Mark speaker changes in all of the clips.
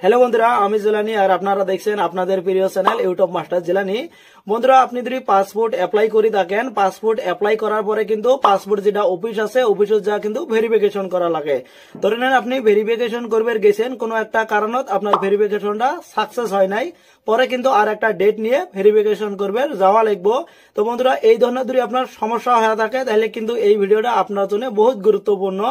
Speaker 1: Hello বন্ধুরা, আমি জিলানি আর আপনারা দেখছেন আপনাদের প্রিয় চ্যানেল ইউটিউব মাস্টার জিলানি। বন্ধুরা, আপনি যদি পাসপোর্ট অ্যাপ্লাই করে থাকেন, পাসপোর্ট অ্যাপ্লাই করার পরে কিন্তু পাসপোর্ট যেটা অফিস আছে অফিসে যা কিন্তু ভেরিফিকেশন করা লাগে। ধরে নেন আপনি ভেরিফিকেশন করবে গেছেন, কোনো একটা কারণত আপনার ভেরিফিকেশনটা সাকসেস হয় নাই, পরে কিন্তু আর একটা ডেট নিয়ে ভেরিফিকেশন করবে যাওয়া লাগবো। তো বন্ধুরা, এই ধরনের যদি আপনার সমস্যা হয়ে থাকে তাহলে কিন্তু এই ভিডিওটা আপনার জন্য বহুত গুরুত্বপূর্ণ,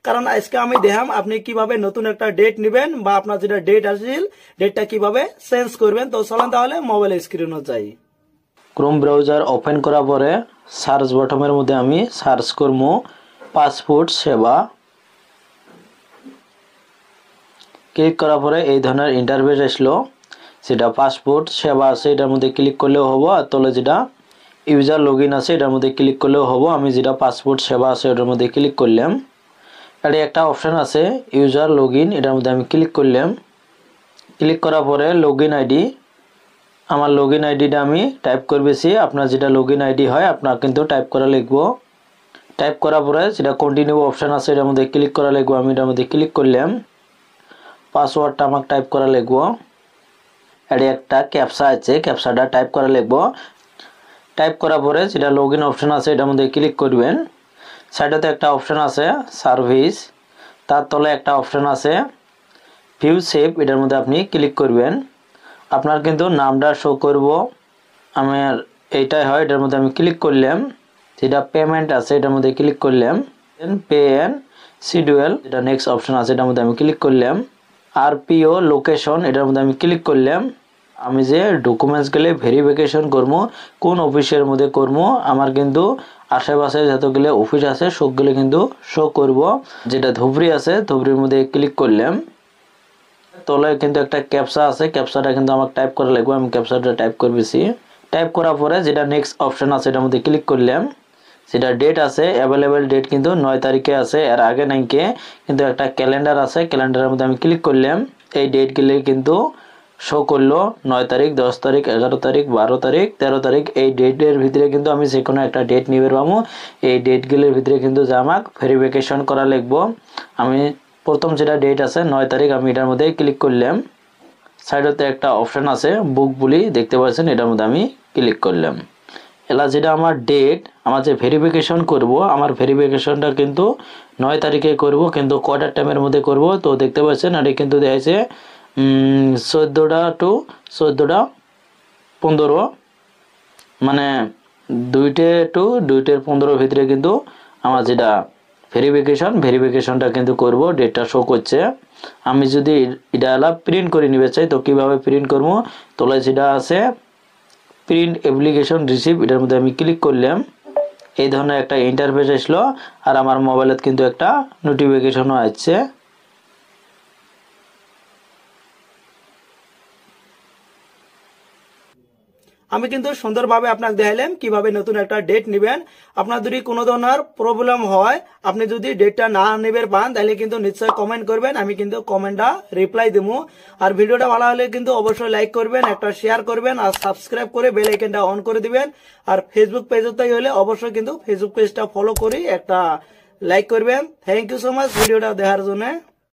Speaker 1: কারণ আজকে আমি দেখাম আপনি কিভাবে নতুন একটা ডেট নেবেন বা আপনার যেটা ডেট আসছিল ডেটটা কিভাবে চেঞ্জ করবেন। তো চলেন তাহলে মোবাইল স্ক্রিনে যাই।
Speaker 2: ক্রোম ব্রাউজার ওপেন করার পরে সার্চ বটমের মধ্যে আমি সার্চ করব পাসপোর্ট সেবা। ক্লিক করার পরে এই ধরনের ইন্টারফেস আসলো, সেটা পাসপোর্ট সেবা আছে এটার মধ্যে ক্লিক করলেও হবো, আর তলে যেটা ইউজার লগইন আছে এটার মধ্যে ক্লিক করলেও হবো। আমি যেটা পাসপোর্ট সেবা আছে ওটার মধ্যে ক্লিক করলাম। এখানে একটা অপশন আছে ইউজার লগইন, এটার মধ্যে আমি ক্লিক করলাম। ক্লিক করার পরে লগইন আইডি, আমার লগইন আইডিটা আমি টাইপ করবেছি। আপনার যেটা লগইন আইডি হয় আপনার কিন্তু টাইপ করা লিখবো। টাইপ করার পরে যেটা কন্টিনিউ অপশন আছে এটার মধ্যে ক্লিক করা লিখবো। আমি এটার মধ্যে ক্লিক করলাম। পাসওয়ার্ডটা আমাকে টাইপ করা লিখবো। এটি একটা ক্যাপচা আছে, ক্যাপচাটা টাইপ করা লিখবো। টাইপ করার পরে যেটা লগইন অপশন আছে এটার মধ্যে ক্লিক করবেন। সাইডেতে একটা অপশন আছে সার্ভিস, তার তলে একটা অপশন আছে ভিউ সেভ, এটার মধ্যে আপনি ক্লিক করবেন। আপনার কিন্তু নামটা শো করব, আমার এইটাই হয়, এটার মধ্যে আমি ক্লিক করলাম। যেটা পেমেন্ট আছে এটার মধ্যে ক্লিক করলাম। দেন পে এন্ড শিডিউল, যেটা নেক্সট অপশন আছে এটার মধ্যে আমি ক্লিক করলাম। আরপিও লোকেশন, এটার মধ্যে আমি ক্লিক করলাম। আমি যে ডকুমেন্টসগুলো ভেরিফিকেশন করবো কোন অফিসের মধ্যে করবো, আমার কিন্তু আশেপাশে যতগুলো অফিস আছে সবগুলো কিন্তু শো করব। যেটা ধুবড়ি আছে ধুবড়ির মধ্যে ক্লিক করলাম। তলে কিন্তু একটা ক্যাপচা আছে, ক্যাপচাটা কিন্তু আমাকে টাইপ করা লাগবে। আমি ক্যাপচাটা টাইপ করবেছি। টাইপ করার পরে যেটা নেক্সট অপশন আছে এটার মধ্যে ক্লিক করলাম। যেটা ডেট আছে অ্যাভেলেবেল ডেট কিন্তু 9 তারিখে আছে, এর আগে নাইকে কিন্তু একটা ক্যালেন্ডার আছে, ক্যালেন্ডারের মধ্যে আমি ক্লিক করলাম। এই ডেটগুলি কিন্তু শো করলো 9 তারিখ, 10 তারিখ, 11 তারিখ, 12 তারিখ, 13 তারিখ। এই ডেটের ভিতরে কিন্তু আমি যে কোনো একটা ডেট নিবে পাবো। এই ডেটগুলির ভিতরে কিন্তু যা আমাকে ভেরিফিকেশন করা লাগবো। আমি প্রথম যেটা ডেট আছে 9 তারিখ, আমি এটার মধ্যে ক্লিক করলাম। সাইডতে একটা অপশন আছে বুক বলি দেখতে পাচ্ছেন, এটার মধ্যে আমি ক্লিক করলাম। এলা যেটা আমার ডেট, আমার যে ভেরিফিকেশন করব, আমার ভেরিফিকেশনটা কিন্তু 9 তারিখে করব, কিন্তু কয়টার টাইমের মধ্যে করব তো দেখতে পাচ্ছেন এটা কিন্তু দেখাইছে 14টা টু 14টা 15, মানে 2টে টু 2টের 15 ভিতরে কিন্তু আমার যেটা ভেরিফিকেশনটা কিন্তু করব। ডেটটা শো করছে। আমি যদি এটা প্রিন্ট করে নিতে চাই তো কিভাবে প্রিন্ট করব, তলে যেটা আছে প্রিন্ট অ্যাপ্লিকেশন রিসিভ, এটার মধ্যে আমি ক্লিক করলাম। এই ধরনের একটা ইন্টারফেস আসলো, আর আমার মোবাইলত কিন্তু একটা নোটিফিকেশনও আসছে।
Speaker 1: আমি কিন্তু সুন্দরভাবে আপনাকে দেখাইলাম কিভাবে নতুন একটা ডেট নেবেন। আপনার যদি কোনো ধরনের প্রবলেম হয়, আপনি যদি ডেটটা না নেবেন পান তাহলে কিন্তু নিশ্চয়ই কমেন্ট করবেন, আমি কিন্তু কমেন্টটা রিপ্লাই দেবো। আর ভিডিওটা ভালো হলে কিন্তু অবশ্যই লাইক করবেন, একটা শেয়ার করবেন, আর সাবস্ক্রাইব করে বেল আইকনটা অন করে দিবেন। আর ফেসবুক পেজটাই হলে অবশ্যই কিন্তু ফেসবুক পেজটা ফলো করে একটা লাইক করবেন। থ্যাংক ইউ সো মাচ ভিডিওটা দেখার জন্য।